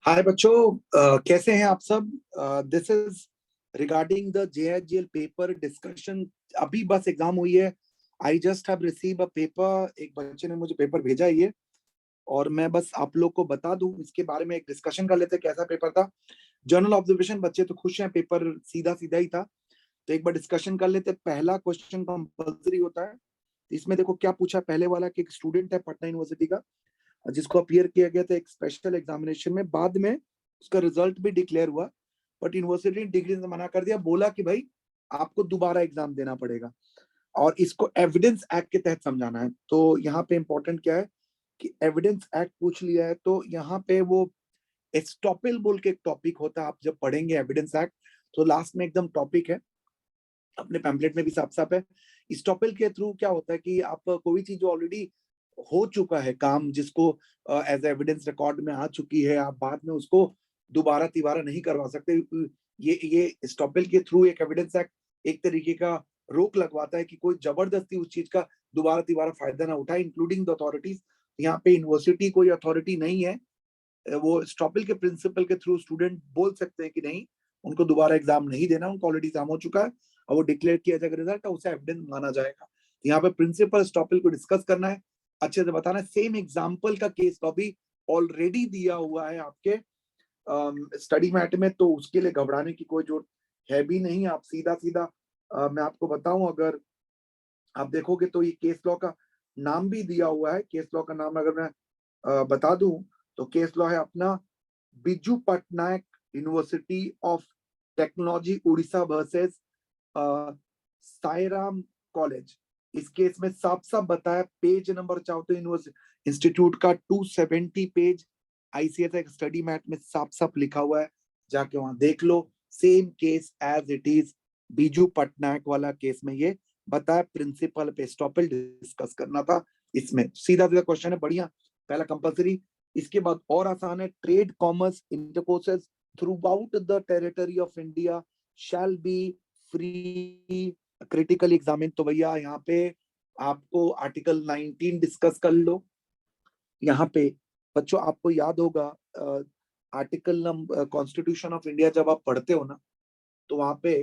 हाय बच्चों, कैसे हैं आप सब। This is regarding the JHGL paper discussion. अभी बस एग्जाम हुई है। I just have receive a paper. एक बच्चे ने मुझे पेपर भेजा है ये, और मैं बस आप लोग को बता दूं इसके बारे में। एक डिस्कशन कर लेते हैं कैसा पेपर था। जर्नल ऑब्जर्वेशन, बच्चे तो खुश हैं, पेपर सीधा सीधा ही था। तो एक बार डिस्कशन कर लेते हैं। पहला क्वेश्चन कंपल्सरी होता है। इसमें देखो क्या पूछा। पहले वाला कि एक स्टूडेंट है पटना यूनिवर्सिटी का, जिसको अपियर किया गया था एक स्पेशल एग्जामिनेशन में। बाद में उसका रिजल्ट भी डिक्लेयर हुआ, बट यूनिवर्सिटी ने डिग्री से मना कर दिया। बोला कि भाई आपको दोबारा एग्जाम देना पड़ेगा, और इसको एविडेंस एक्ट के तहत समझाना है। तो यहाँ पे इंपॉर्टेंट क्या है कि एविडेंस एक्ट पूछ लिया है, तो यहाँ पे वो एस्टॉपेल बोल के एक टॉपिक होता है। आप जब पढ़ेंगे एविडेंस एक्ट तो लास्ट में एकदम टॉपिक है, अपने पैम्पलेट में भी साफ साफ है। स्टॉपेल के थ्रू क्या होता है कि आप कोई चीज जो ऑलरेडी हो चुका है काम, जिसको एज एविडेंस रिकॉर्ड में आ चुकी है, आप बाद में उसको दोबारा तिबारा नहीं करवा सकते। ये स्टॉपेल के थ्रू एक एविडेंस एक्ट एक तरीके का रोक लगवाता है कि कोई जबरदस्ती उस चीज का दोबारा तिबारा फायदा ना उठाए, इंक्लूडिंग द अथॉरिटीज। यहाँ पे यूनिवर्सिटी कोई अथॉरिटी नहीं है। वो स्टॉपेल के प्रिंसिपल के थ्रू स्टूडेंट बोल सकते हैं कि नहीं, उनको दोबारा एग्जाम नहीं देना, उनको ऑलरेडी एग्जाम हो चुका है, और वो डिक्लेयर किया जाएगा रिजल्ट, उसे एविडेंस माना जाएगा। यहाँ पे प्रिंसिपल स्टॉपेल को डिस्कस करना है, अच्छे से बताना है। सेम एग्जाम्पल का केस अभी ऑलरेडी दिया हुआ है आपके स्टडी मैट में, तो उसके लिए घबराने की कोई जरूरत है भी नहीं। आप सीधा सीधा मैं आपको बताऊं, अगर आप देखोगे तो ये केस लॉ का नाम भी दिया हुआ है। केस लॉ का नाम अगर मैं बता दूं तो केस लॉ है अपना Biju Patnaik university of technology Orissa versus Sairam college. इस केस में साफ साफ बताया, पेज नंबर चाहो तो यूनिवर्सिटी इंस्टीट्यूट का 270 पेज ICSI स्टडी मैट में साफ साफ लिखा हुआ है, जाके वहां देख लो। Same case as it is, Biju Patnaik वाला केस में ये बताया। प्रिंसिपल पे स्टॉपेल डिस्कस करना था। इसमें सीधा सीधा क्वेश्चन है, बढ़िया। पहला कंपलसरी। इसके बाद और आसान है, trade commerce intercourses throughout the territory of India shall be free critical examine. तो भैया यहाँ पे आपको आर्टिकल 19 डिस्कस कर लो। यहाँ पे बच्चों आपको याद होगा, article number constitution of India जब आप पढ़ते हो ना, तो वहां पे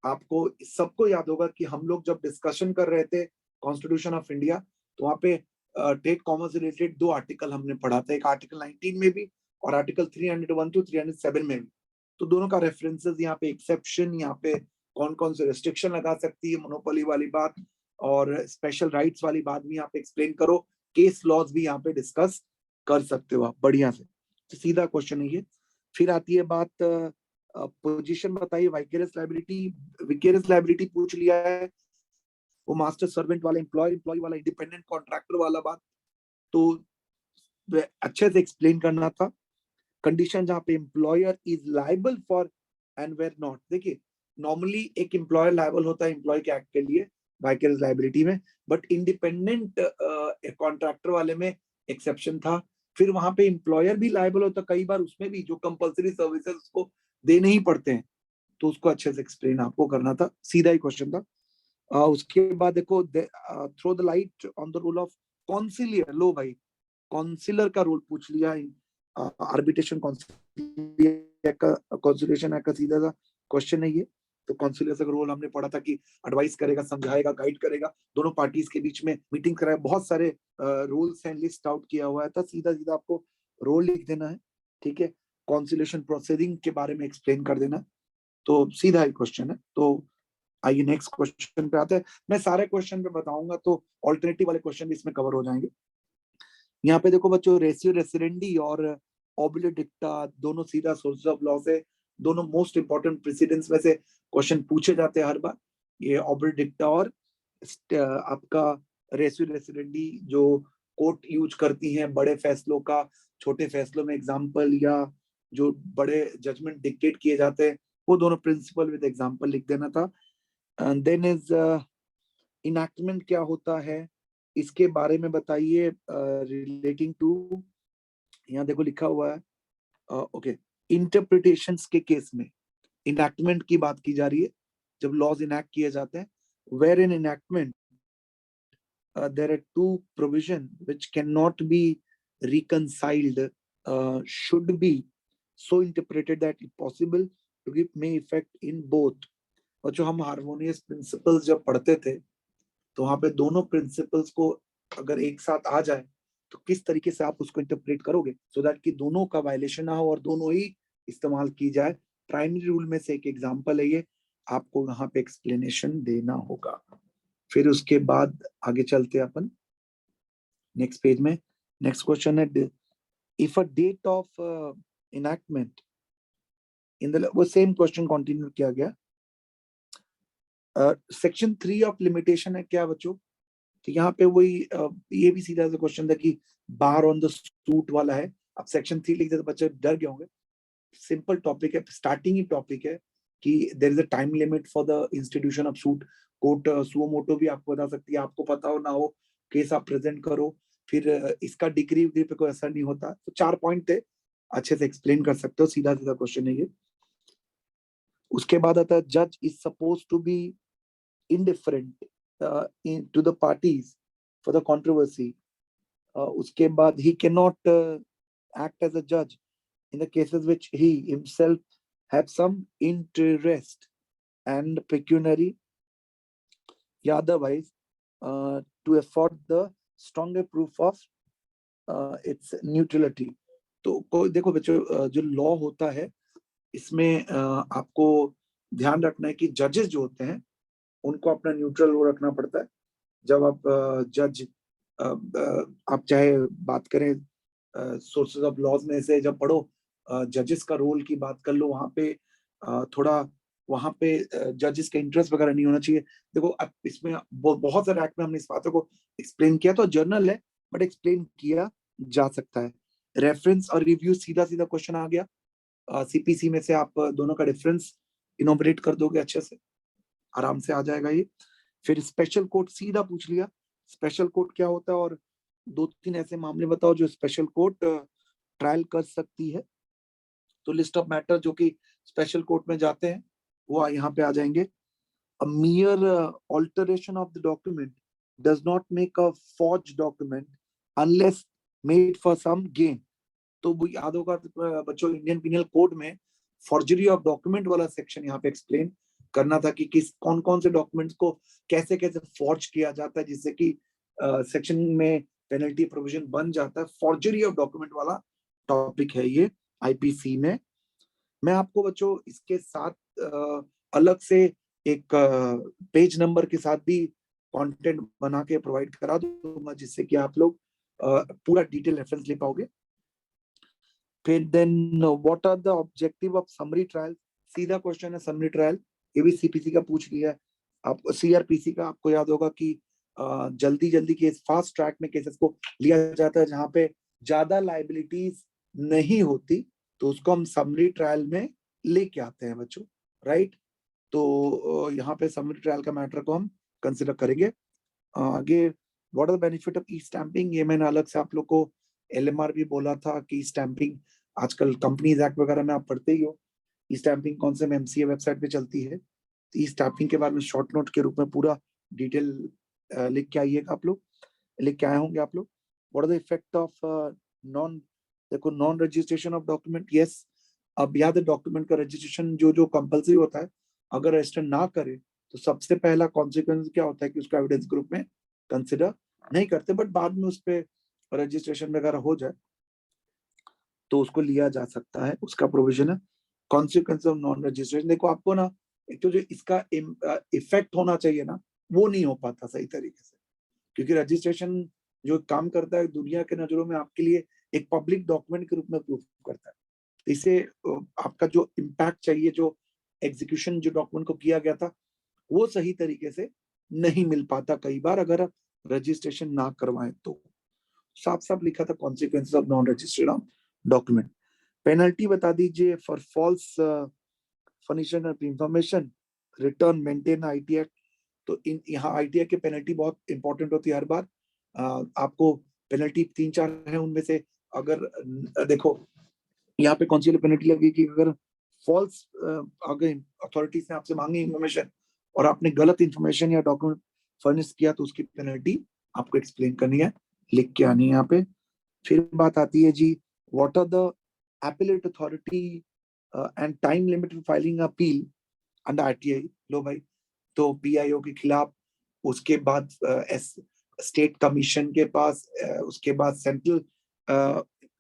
आपको सबको याद होगा कि हम लोग जब डिस्कशन कर रहे थे कॉन्स्टिट्यूशन ऑफ इंडिया, तो वहां पे ट्रेड कॉमर्स रिलेटेड दो आर्टिकल हमने पढ़ा था, एक आर्टिकल 19 में भी और आर्टिकल 301 टू 307 में भी। तो दोनों का रेफरेंसेस यहाँ पे, एक्सेप्शन यहाँ पे कौन कौन से रेस्ट्रिक्शन लगा सकती है, मोनोपोली वाली बात और स्पेशल राइट्स वाली बात भी यहाँ पे एक्सप्लेन करो। केस लॉज भी यहाँ पे डिस्कस कर सकते हो आप बढ़िया से। तो सीधा क्वेश्चन है ये। फिर आती है बात पोजीशन बताइए। वाइकेरियस लायबिलिटी, विकेरियस लायबिलिटी पूछ लिया है, वो मास्टर सर्वेंट वाला, एम्प्लॉय वाला, इंडिपेंडेंट कॉन्ट्रैक्टर वाला बात तो अच्छे से एक्सप्लेन करना था। कंडीशन जहां पे employer is liable for and where not. देखिए नॉर्मली एक एम्प्लॉयर लाइबल होता है एम्प्लॉय के एक्ट के लिए वाइकेरियस लायबिलिटी में, बट इंडिपेंडेंट कॉन्ट्रैक्टर वाले में एक्सेप्शन था। फिर वहां पे एम्प्लॉयर भी लाइबल होता कई बार, उसमें भी जो कंपलसरी सर्विसेज उसको देने ही पड़ते हैं, तो उसको अच्छे से एक्सप्लेन आपको करना था। सीधा ही क्वेश्चन था। उसके बाद देखो, throw the light on the role of conciliator. लो भाई, कॉन्सिलर का रोल पूछ लिया। आर्बिट्रेशन कॉन्सिलिएशन का सीधा सा क्वेश्चन है ये। तो कॉन्सिलियर का रोल हमने पढ़ा था कि एडवाइस करेगा, समझाएगा, गाइड करेगा, दोनों पार्टीज के बीच में मीटिंग कराएगा। बहुत सारे रूल्स हैं, लिस्ट आउट किया हुआ है। तो सीधा सीधा आपको रोल लिख देना है, ठीक है। कॉन्सिलिएशन प्रोसीडिंग के बारे में एक्सप्लेन कर देना। तो सीधा ही क्वेश्चन है। तो आइए नेक्स्ट क्वेश्चन पे आते हैं। मैं सारे क्वेश्चन पे बताऊंगा, तो ऑल्टरनेटिव वाले क्वेश्चन भी इसमें कवर हो जाएंगे। यहाँ पे देखो बच्चों, रेशियो रेसिडेंडी और ऑब्लिक डिक्टा दोनों सीधा सोर्स ऑफ लॉ से, दोनों मोस्ट इंपॉर्टेंट प्रेसिडेंट्स में से क्वेश्चन पूछे जाते हैं हर बार। ये ऑब्लिक डिक्टा और आपका रेशियो रेसिडेंडी जो कोर्ट यूज करती हैं बड़े फैसलों का छोटे फैसलों में एग्जाम्पल, या जो बड़े जजमेंट डिक्टेट किए जाते हैं, वो दोनों प्रिंसिपल विद एग्जाम्पल लिख देना था। देन इज इनैक्टमेंट क्या होता है, इसके बारे में बताइए। रिलेटिंग टू, यहाँ देखो लिखा हुआ है, ओके, इंटरप्रिटेशंस के केस में इनैक्टमेंट की बात की जा रही है, जब लॉज इनैक्ट किए जाते हैं। Where in enactment there are two provision which cannot be reconciled, should be so interpreted that it possible to give may effect in both। और जो हम हार्मोनियस प्रिंसिपल्स जब पढ़ते थे तो वहां पे दोनों प्रिंसिपल्स को अगर एक साथ आ जाए तो किस तरीके से आप उसको इंटरप्रेट करोगे सो दैट कि दोनों का वायलेशन ना हो और दोनों ही इस्तेमाल की जाए। प्राइमरी रूल में से एक एग्जांपल है ये, आपको यहाँ पे एक्सप्लेनेशन देना होगा। फिर उसके बाद आगे चलते हैं अपन नेक्स्ट पेज में। नेक्स्ट क्वेश्चन है, if a date of enactment in the, वो सेम क्वेश्चन कंटिन्यू किया गया। सेक्शन 3 ऑफ लिमिटेशन है क्या बच्चों? तो यहाँ पे वही ये भी सीधा सा क्वेश्चन था कि बार ऑन द सूट वाला है। अब सेक्शन 3 लिखते तो बच्चे डर गए होंगे। सिंपल टॉपिक है, स्टार्टिंग ही टॉपिक है कि there is a time limit for the institution of suit. Court suo motu भी आपको बता सकती है, आपको पता हो ना हो, केस आप प्रेजेंट करो, फिर इसका डिग्री पे कोई असर नहीं होता। तो 4 पॉइंट थे, अच्छे से एक्सप्लेन कर सकते हो, सीधा सीधा क्वेश्चन है ये। उसके बाद आता है जज is suppose to be indifferent to the parties for the controversy। उसके बाद he cannot act as a judge in the cases which he himself have some interest and pecuniary या otherwise to afford the stronger proof of its neutrality। तो कोई देखो बच्चों, जो law होता है इसमें आपको ध्यान रखना है कि जजेस जो होते हैं उनको अपना न्यूट्रल वो रखना पड़ता है। जब आप जज आप चाहे बात करें सोर्सेज ऑफ लॉज में से जब पढ़ो जजेस का रोल की बात कर लो, वहां पे थोड़ा वहां पे जजेस का इंटरेस्ट वगैरह नहीं होना चाहिए। देखो अब इसमें बहुत सारे एक्ट में हमने इस बातों को एक्सप्लेन किया, तो जर्नल है बट एक्सप्लेन किया जा सकता है। रेफरेंस और रिव्यू सीधा सीधा क्वेश्चन आ गया। सीपीसी में से आप दोनों का डिफरेंस इनोमरेट कर दोगे, अच्छे से आराम से आ जाएगा ये। फिर स्पेशल कोर्ट सीधा पूछ लिया, स्पेशल कोर्ट क्या होता है और 2-3 ऐसे मामले बताओ जो स्पेशल कोर्ट ट्रायल कर सकती है। तो लिस्ट ऑफ मैटर जो कि स्पेशल कोर्ट में जाते हैं वो यहाँ पे आ जाएंगे। A mere alteration of the document does not make a forged document unless made for some gain। तो वो याद होगा बच्चों, इंडियन पिनल कोड में फॉर्जरी ऑफ डॉक्यूमेंट वाला सेक्शन यहाँ पे एक्सप्लेन करना था कि किस कौन कौन से डॉक्यूमेंट्स को कैसे कैसे फॉर्ज किया जाता है जिससे कि सेक्शन में पेनल्टी प्रोविजन बन जाता है। फॉर्जरी ऑफ डॉक्यूमेंट वाला टॉपिक है ये आईपीसी में। मैं आपको बच्चों इसके साथ अलग से एक पेज नंबर के साथ भी कंटेंट बना के प्रोवाइड करा दूंगा जिससे कि आप लोग पूरा डिटेल रेफरेंस ले पाओगे। फिर then what are the objective of summary trial, सीधा क्वेश्चन है समरी ट्रायल, ये भी सीपीसी का पूछ लिया है। आप सीआरपीसी का आपको याद होगा कि जल्दी जल्दी केस फास्ट ट्रैक में केसेस को लिया जाता है जहां पे ज्यादा लाइबिलिटीज नहीं होती, तो उसको हम समरी ट्रायल में लेके आते हैं बच्चों, राइट। तो यहाँ पे समरी ट्रायल का मैटर को हम कंसिडर करेंगे। आगे what are the benefit of e stamping, ये मैंने अलग से आप लोग को एलएमआर भी बोला था कि स्टैंपिंग आजकल कंपनीज एक्ट वगैरह में आप पढ़ते ही हो। ई स्टैंपिंग कौन से एमसीए वेबसाइट पे चलती है। ई स्टैंपिंग के बारे में शॉर्ट नोट के रूप में पूरा डिटेल लिख के आइएगा आप लोग, लिख के आए होंगे आप लोग। What are the effect of non, देखो non registration of document, yes अब याद है डॉक्यूमेंट का रजिस्ट्रेशन जो जो कंपलसरी होता है, अगर रजिस्टर ना करे तो सबसे पहला कॉन्सिक्वेंस क्या होता है कि उसको एविडेंस ग्रुप में कंसिडर नहीं करते, बट बाद में उस पर रजिस्ट्रेशन वगैरह हो जाए तो उसको लिया जा सकता है, उसका प्रोविजन है। कॉन्सिक्वेंस ऑफ नॉन रजिस्ट्रेशन, देखो आपको ना एक तो जो इसका इफेक्ट होना चाहिए ना वो नहीं हो पाता सही तरीके से, क्योंकि रजिस्ट्रेशन जो काम करता है दुनिया के नजरों में आपके लिए एक पब्लिक डॉक्यूमेंट के रूप में प्रूफ करता है। तो इसे आपका जो इम्पैक्ट चाहिए, जो एग्जीक्यूशन जो डॉक्यूमेंट को किया गया था वो सही तरीके से नहीं मिल पाता कई बार अगर आप रजिस्ट्रेशन ना करवाएं तो। साफ साफ लिखा था consequences of non registered document. Penalty बता दीजिए for false furnishing of information, return, maintain IT act. तो इन यहाँ आईटी एक्ट की पेनल्टी बहुत इंपॉर्टेंट होती है हर बार। आपको पेनल्टी 3-4 है, उनमें से अगर देखो यहाँ पे कौन सी पेनल्टी लगेगी कि अगर फॉल्स अगर अथॉरिटीज ने आपसे मांगी इंफॉर्मेशन और आपने गलत इंफॉर्मेशन या डॉक्यूमेंट फर्निश किया तो उसकी पेनल्टी आपको एक्सप्लेन करनी है, लिख के आनी है यहाँ पे। फिर बात आती है जी what are the appellate authority and time limit for filing appeal under RTI. लो भाई, तो PIO के खिलाफ, उसके बाद स्टेट कमीशन के पास, उसके बाद सेंट्रल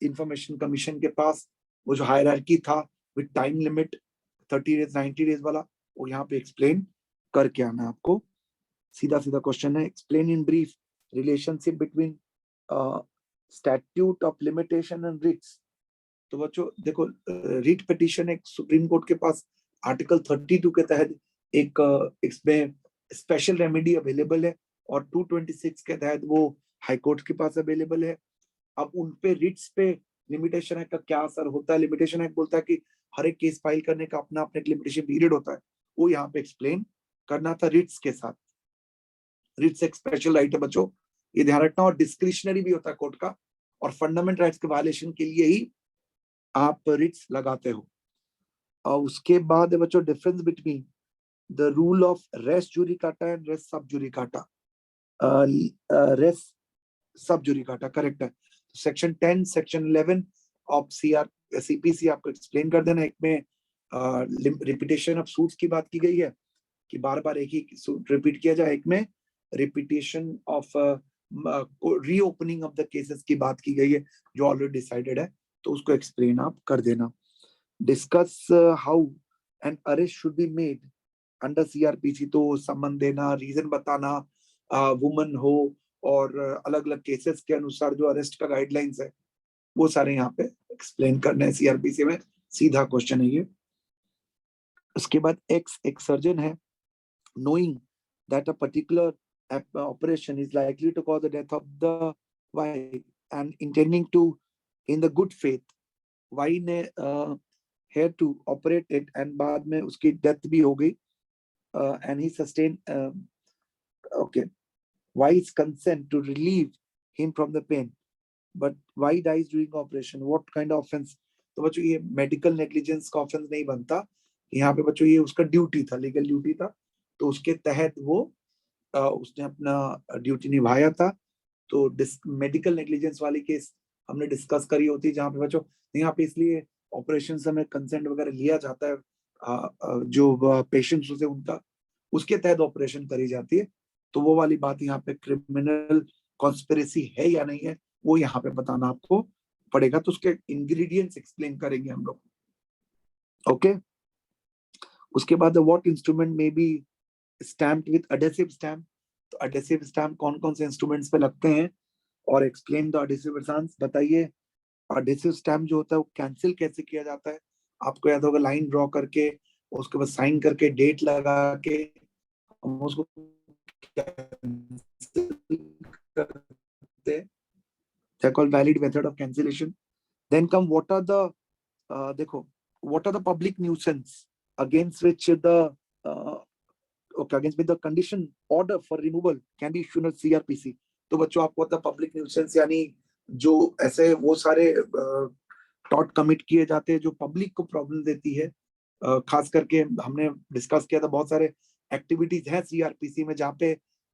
इंफॉर्मेशन कमीशन के पास वो जो हायरार्की था with time limit 30 days 90 days वाला, वो यहाँ पे एक्सप्लेन करके आना आपको। सीधा सीधा क्वेश्चन है, explain in brief relationship between statute of limitation and writs. तो बच्चों देखो, रिट पिटीशन एक सुप्रीम कोर्ट के पास आर्टिकल 32 के तहत एक इसमें स्पेशल रेमेडी अवेलेबल है, और 226 के तहत वो हाई कोर्ट के पास अवेलेबल है। अब उन पे रिट्स पे लिमिटेशन एक्ट का क्या असर होता है? लिमिटेशन एक्ट बोलता है कि हर एक केस फाइल करने का अपना अपना एक लिमिटेशन पीरियड होता है, वो यहाँ पे एक्सप्लेन करना था रिट्स के साथ। रिट्स एक स्पेशल राइट है बच्चों, ये ध्यान रखना, और डिस्क्रिशनरी भी होता है कोर्ट का, और फंडामेंटल राइट्स के वायलेशन के लिए ही आप रिट्स लगाते हो। और उसके बाद है बच्चों difference between the rule of res judicata and res sub judicata. Res sub judicata correct है। सेक्शन 10 सेक्शन 11 ऑफ CPC आपको एक्सप्लेन कर देना। एक में रिपीटेशन ऑफ सूट्स की बात की गई है कि बार बार एक ही सूट रिपीट किया जाए, एक में repetition of reopening of the cases की बात की गई है जो ऑलरेडी डिसाइडेड है, तो उसको एक्सप्लेन आप कर देना। Discuss how an arrest should be made under CRPC, तो समन देना, रीजन बताना, वुमन हो और अलग अलग केसेस के अनुसार जो अरेस्ट का गाइडलाइंस है वो सारे यहाँ पे एक्सप्लेन करने हैं CRPC में। सीधा क्वेश्चन है ये। उसके बाद एक सर्जन है, knowing that a particular operation is likely to cause the death of the wife and intending to, in the good faith, wife ने here to operate it and बाद में उसकी death भी हो गई, and he sustained okay, wife's consent to relieve him from the pain, but why dies during operation? What kind of offense? तो बच्चों ये मेडिकल नेग्लिजेंस का ऑफेंस नहीं बनता यहाँ पे बच्चों, ये उसका ड्यूटी था, लीगल ड्यूटी था, तो उसके तहत वो उसने अपना ड्यूटी निभाया था। तो मेडिकल नेग्लिजेंस वाली केस हमने डिस्कस करी होती है जहाँ पे बच्चों, यहाँ पे इसलिए ऑपरेशन से हमें कंसेंट वगैरह लिया जाता है, जो पेशेंट्स होते हैं उनका, उसके तहत ऑपरेशन करी जाती है। तो वो वाली बात यहाँ पे क्रिमिनल कॉन्स्पिरेसी है या नहीं है वो यहाँ पे बताना आपको पड़ेगा, तो उसके इंग्रेडिएंट्स एक्सप्लेन करेंगे हम लोग। ओके, उसके बाद what instrument may be stamped with adhesive stamp, तो एडहेसिव स्टैम्प कौन कौन से इंस्ट्रूमेंट्स पे लगते हैं, और एक्सप्लेन द एडहेसिव स्टैम्प्स बताइए। एडहेसिव स्टैम्प जो होता है वो कैंसिल कैसे किया जाता है? आपको याद होगा, लाइन ड्रॉ करके उसके बाद साइन करके डेट लगा के हम उसको करते हैं, called valid method of cancellation. Then come what are the देखो, what are the public nuisance against which the against which the condition order for removal can be issued at CRPC। तो बच्चों आपको पता पब्लिक न्यूसेंस यानी जो ऐसे वो सारे टॉट कमिट किए जाते हैं जो पब्लिक को प्रॉब्लम देती है, खास करके हमने डिस्कस किया था बहुत सारे एक्टिविटीज हैं CRPC में जहाँ पे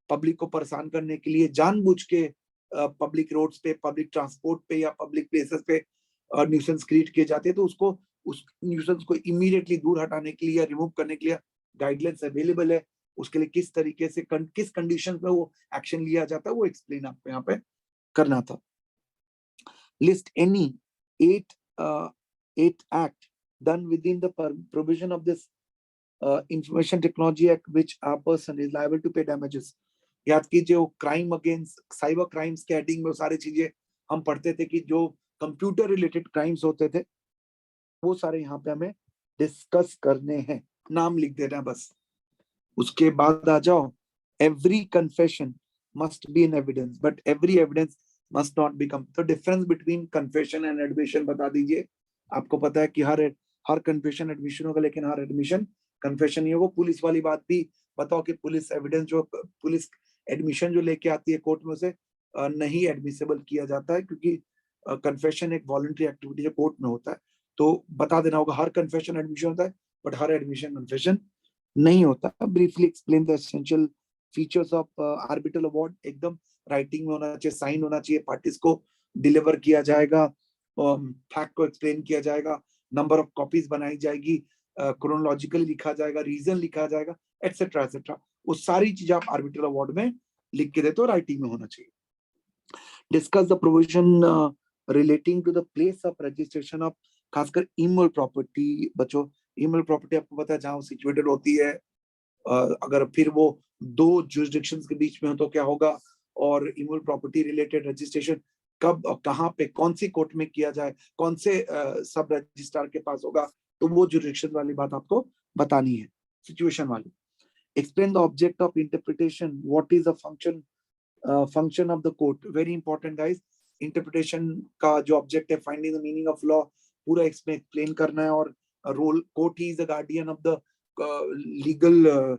पब्लिक को परेशान करने के लिए जानबूझ के पब्लिक रोड्स पे, पब्लिक ट्रांसपोर्ट पे या पब्लिक प्लेसेस पे न्यूसेंस क्रिएट किए जाते हैं। तो उसको, उस न्यूसेंस को इमीडिएटली दूर हटाने के लिए या रिमूव करने के लिए गाइडलाइंस अवेलेबल है, उसके लिए किस तरीके से किस कंडीशन पे वो एक्शन लिया जाता है वो एक्सप्लेन आपको यहाँ पे करना था। List any 8 act done within the provision of this Information Technology Act which a person is liable to pay damages। याद कीजिए क्राइम अगेंस्ट साइबर क्राइम्स के हेडिंग में वो सारी चीजें हम पढ़ते थे कि जो कंप्यूटर रिलेटेड क्राइम्स होते थे वो सारे यहाँ पे हमें डिस्कस करने हैं, नाम लिख देना है बस। उसके बाद आ जाओ, every confession must be in evidence but every evidence must not become. तो difference between confession and admission बता दीजिए। आपको पता है कि हर कन्फेशन एडमिशन होगा, लेकिन हर एडमिशन कन्फेशन नहीं होगा। पुलिस वाली बात भी बताओ कि पुलिस एविडेंस जो पुलिस एडमिशन जो लेके आती है कोर्ट में उसे नहीं एडमिसेबल किया जाता है, क्योंकि कन्फेशन एक वॉलंटरी एक्टिविटी जो कोर्ट में होता है। तो बता देना होगा हर कन्फेशन एडमिशन होता है बट हर एडमिशन कन्फेशन नहीं होता। Briefly explain the essential features of arbitral award, एकदम राइटिंग में होना चाहिए, साइन होना चाहिए, पार्टीज को डिलीवर किया जाएगा, फैक्ट को एक्सप्लेन किया जाएगा, नंबर ऑफ कॉपीज बनाई जाएगी, क्रोनोलॉजिकली लिखा जाएगा, रीजन लिखा जाएगा, एटसेट्रा एटसेट्रा। वो सारी चीजें आप आर्बिट्रल अवार्ड में लिख के देते हो, राइटिंग में होना चाहिए। Discuss the provision relating to the place of registration of, खासकर इमोल प्रॉपर्टी। बच्चों इमोल प्रॉपर्टी आपको पता है जहां वो सिचुएटेड होती है, अगर फिर वो दो जुरिसडिक्शंस के बीच में हो तो क्या होगा, और इमोल प्रॉपर्टी रिलेटेड रजिस्ट्रेशन कब और कहाँ पे कौन सी कोर्ट में किया जाए, कौन से सब रजिस्ट्रार के पास होगा, तो वो जुरिसडिक्शन वाली बात आपको बतानी है, सिचुएशन वाली। Explain the object of interpretation, what is the function of the court. Very important guys, interpretation का जो ऑब्जेक्ट है, finding the meaning of law, पूरा इसमें एक्सप्लेन करना है। और role, court is the guardian of the legal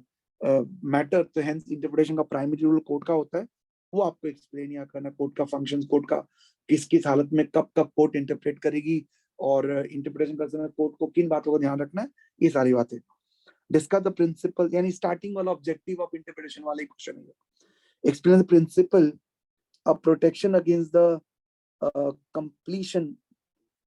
matter, तो hence interpretation का प्राइमरी रोल कोर्ट का होता है, वो आपको एक्सप्लेन या करना, कोर्ट का फंक्शंस, कोर्ट का किस किस हालत में कब कब कोर्ट इंटरप्रेट करेगी, और इंटरप्रिटेशन करते समय कोर्ट को किन बातों का ध्यान रखना है, ये सारी बातें। डिस्कस द प्रिंसिपल, यानी स्टार्टिंग वाला ऑब्जेक्टिव ऑफ इंटरप्रिटेशन वाला क्वेश्चन है। Explain the principle of protection against the completion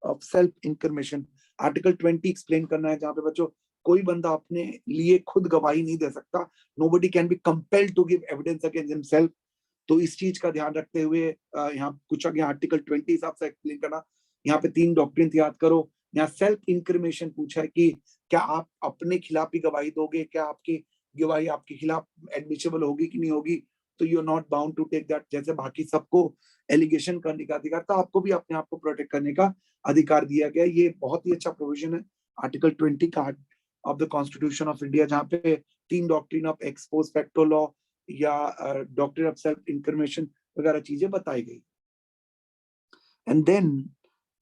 of self information. Article 20 explain करना है, जहां पे बच्चों कोई बंदा अपने लिए खुद गवाही नहीं दे सकता, nobody can be compelled to give evidence against himself. तो इस चीज का ध्यान रखते हुए यहाँ कुछ आगे आर्टिकल 20 हिसाब से एक्सप्लेन करना। यहाँ पे 3 डॉक्ट्रिन याद करो। यहाँ सेल्फ इंक्रिमेशन पूछा है कि क्या आप अपने खिलाफ ही गवाही दोगे, क्या आपकी गवाही आपके खिलाफ एडमिसेबल होगी कि नहीं होगी, तो you are not bound to take that. जैसे बाकी सबको एलिगेशन करने का अधिकार, तो आपको भी अपने आप को प्रोटेक्ट करने का अधिकार दिया गया। ये बहुत ही अच्छा प्रोविजन है आर्टिकल 20 का of the constitution of India, जहाँ पे 3 doctrine of ex post facto law या डॉक्ट्रिन ऑफ सेल्फ इंफॉर्मेशन वगैरह चीजें बताई गई। एंड देन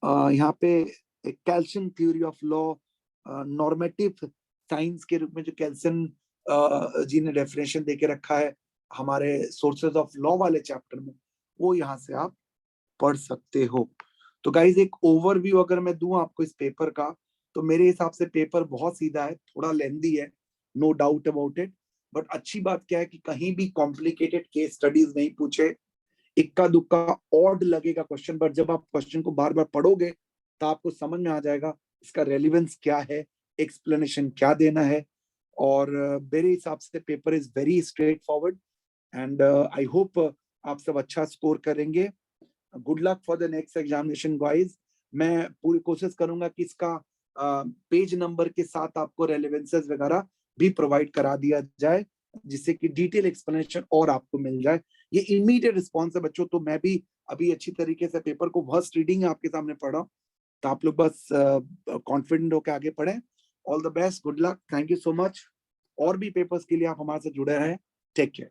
यहाँ पे Kelsen theory of law, normative science के रूप में जो कैल्सन जी ने डेफिनेशन देके रखा है हमारे सोर्सेज ऑफ लॉ वाले चैप्टर में, वो यहाँ से आप पढ़ सकते हो। तो गाइज एक ओवरव्यू अगर मैं दूं आपको इस पेपर का, तो मेरे हिसाब से पेपर बहुत सीधा है, थोड़ा लेंदी है, no doubt about it, but अच्छी बात क्या है कि कहीं भी कॉम्प्लिकेटेड केस स्टडीज नहीं पूछे, इक्का दुक्का ऑड लगेगा क्वेश्चन, पर जब आप क्वेश्चन को बार बार पढ़ोगे तो आपको समझ में आ जाएगा इसका रेलिवेंस क्या है, एक्सप्लेनेशन क्या देना है। और मेरे हिसाब से paper is very straight forward, and I hope आप सब अच्छा स्कोर करेंगे। Good luck for the next examination guys. मैं पूरी कोशिश करूंगा कि इसका पेज नंबर के साथ आपको रेलेवेंसेस वगैरह भी प्रोवाइड करा दिया जाए, जिससे कि डिटेल एक्सप्लेनेशन और आपको मिल जाए। ये इमीडिएट रिस्पॉन्स है बच्चों, तो मैं भी अभी अच्छी तरीके से पेपर को फर्स्ट रीडिंग आपके सामने पढ़ा, तो आप लोग बस कॉन्फिडेंट होकर आगे पढ़ें। All the best, good luck, thank you so much. और भी पेपर्स के लिए आप हमारे साथ जुड़े रहें। Take care.